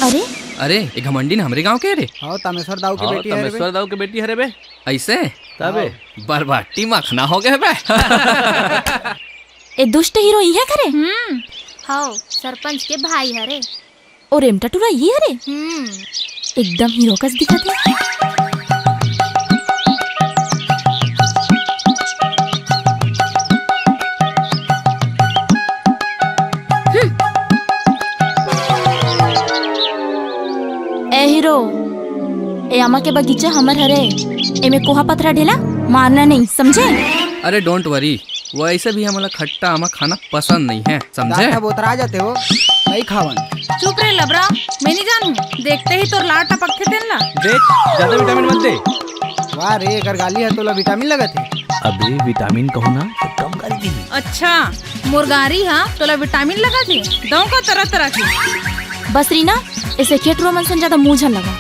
अरे अरे ये घमंडी हमरे गांव के रे। हाँ तामेश्वर दाऊ की बेटी है रे बे। तमेश्वर दाऊ के बेटी है रे बे। ऐसे तबे बरबाटी मखना हो गए बे। ए दुष्ट हीरो ये करे हाँ सरपंच के भाई हरे। और एमटा टूरा ये हरे एकदम हीरो कस दिखत है। ए हीरो ए आमा के बगीचा हमर हरे। एमे कोहा पत्थरा ढेला मारना नहीं समझे। अरे डोंट वरी, वो ऐसे भी हमारा खट्टा आमा खाना पसंद नहीं है समझे। दांत बोतरा जाते हो नहीं खावन। चुप रे लबरा, मैं नहीं जानू। देखते ही तो लार टपकते थे ना। देख ज्यादा विटामिन मत दे। वाह रे अगर गाली है तो ला विटामिन लगत है। अबे विटामिन कहो ना तो कम कर दी। अच्छा मुर्गारी हाँ तो ला विटामिन लगा थी दो का तरह तरह की। बस रीना इसे केटरो मन से ज्यादा मुंह झल लगा।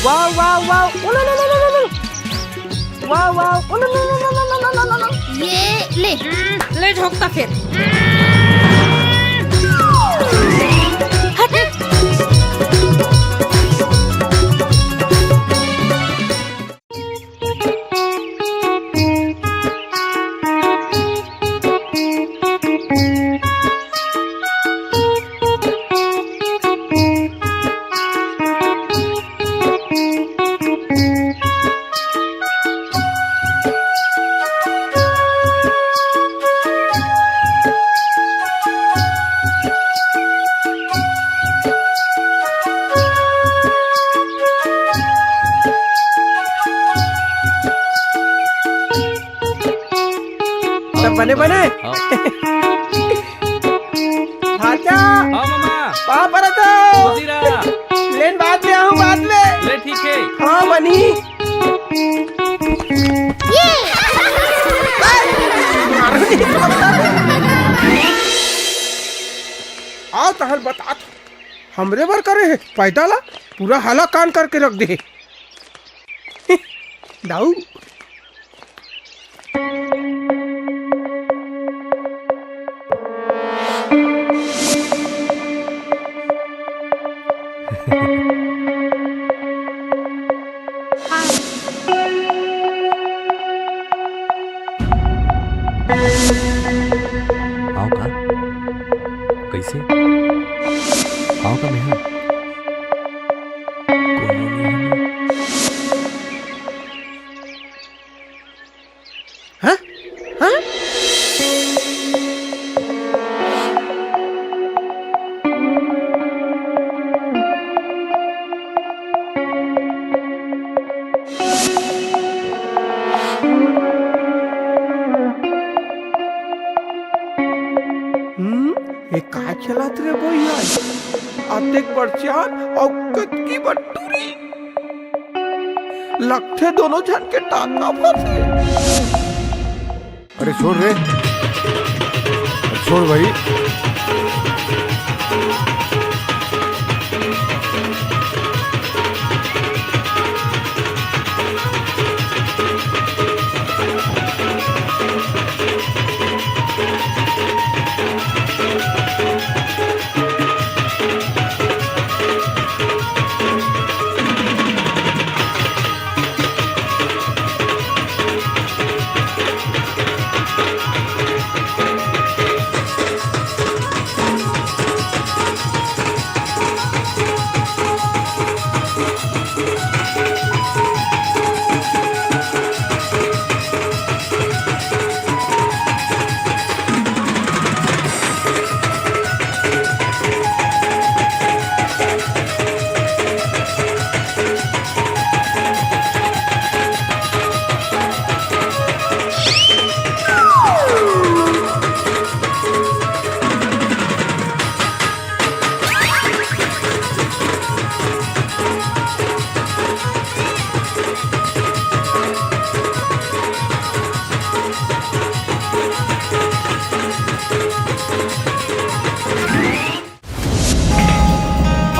वाह वाह वाह वाह वाह ये ले झोंकता फिर। बने बने भाचा हाँ मामा कहाँ पर तो जीरा लेन बाद में आऊँ बाद में। ले ठीक है। हाँ बनी आओ तहल बता हमरे बर करे है पैदा ला पूरा हाला कान करके रख दे। दाऊ आओ का कैसे आओ का मैं हाँ हाँ एक काय चलात रे भैया आतेक बरचान और कतकी बटूरी लगते दोनों जन के टांगा फंसे। अरे छोड़ रे, छोड़ भाई।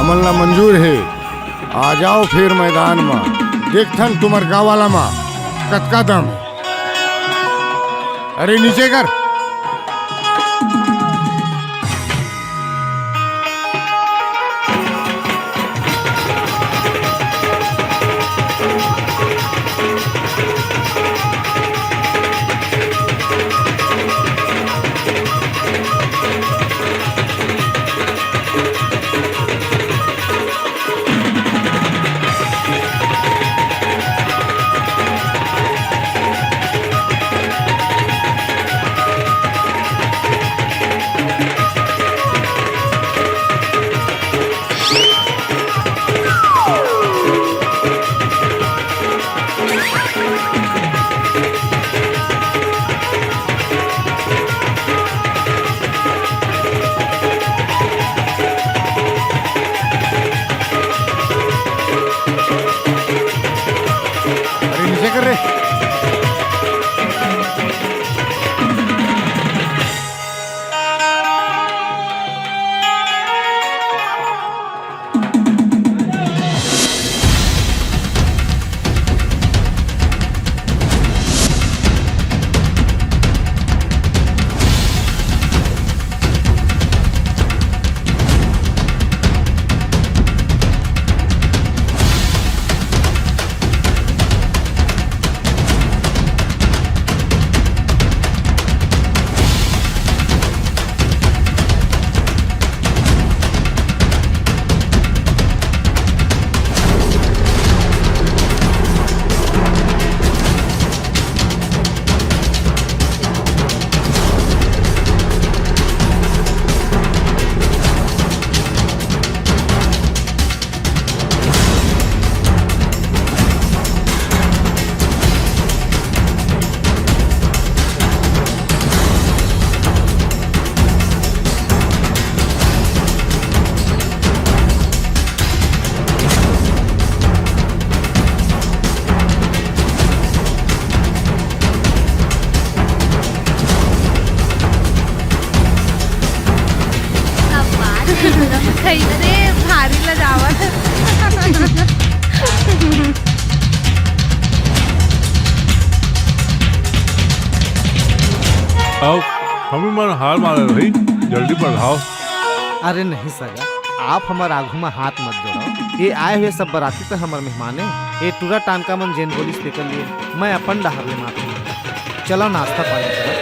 अमल ला मंजूर है, आ जाओ फिर मैदान में। देखथन तुम्हार गाँव वाला माँ कतका दम। अरे नीचे कर। कैसे भारी लजावत आओ हमें मन हार मारे भाई जल्दी बढ़ाओ। अरे नहीं सगा, आप हमारे आगू में हाथ मत जोड़ो। ये आए हुए सब बराती तो हमारे मेहमान है। ये टूरा टानका मन जेन बोलिस लेकर लिए मैं अपन डहार ले माफी। चलो नाश्ता पानी करो।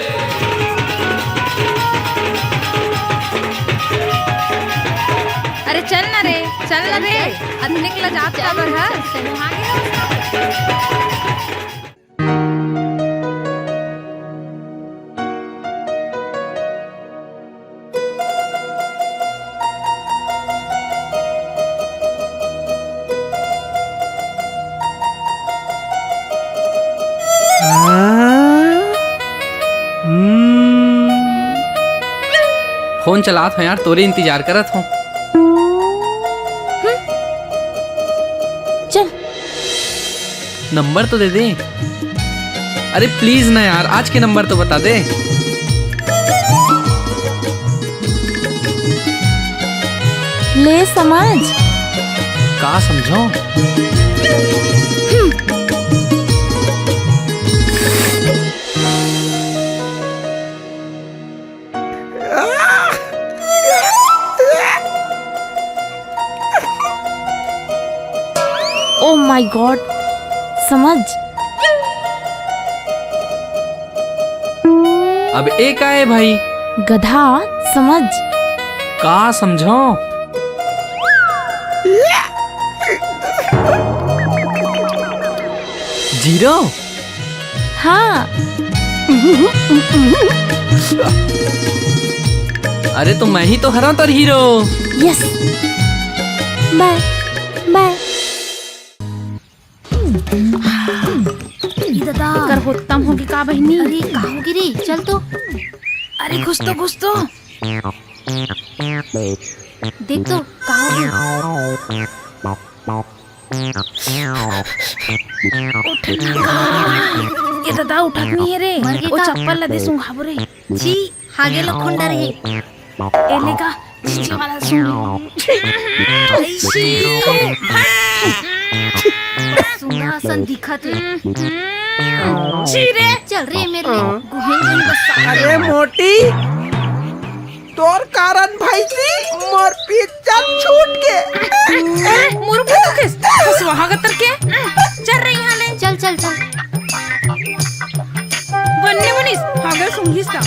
अरे चल ना रे, चल ना रे, अदने के लजात का बर है। फोन चलात हो यार, तोरे इंतजार करत हो। चल नंबर तो दे दे। अरे प्लीज ना यार, आज के नंबर तो बता दे। ले समझ। का समझो? ओ माय गॉड, समझ। अब एक आए भाई। गधा समझ। का समझो? जीरो। हाँ। अरे तो मैं ही तो हरा तर हीरो। यस। Bye bye. दादा कर होतम होगी का बहनी। अरे कहाँ होगी रे, चल तो। अरे घुस तो देख तो कहाँ होगी। ये दादा उठत नहीं है रे। मर गई वो का? चप्पल लदे सुंघाबो रे। जी हागे लो खुंडा रे। एले का चीचे वाला सुना सन दिखत रे। छी रे। चल रे मेरे गुहेन बस। अरे मोटी, तोर कारण भाई जी मोर पिज्जा छूट के। मुर्ख तो किस सुहागतर के चल रही हाले। चल चल चल। बनने बनिस हागे सुंघिस का।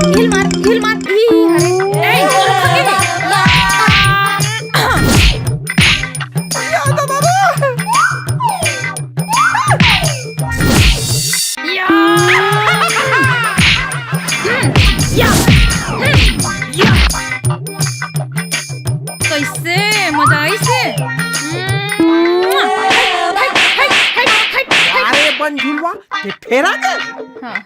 हिल मार ही हरे ए कैसे मजा आई से। अरे बन झुलवा ते फेरा के। हाँ।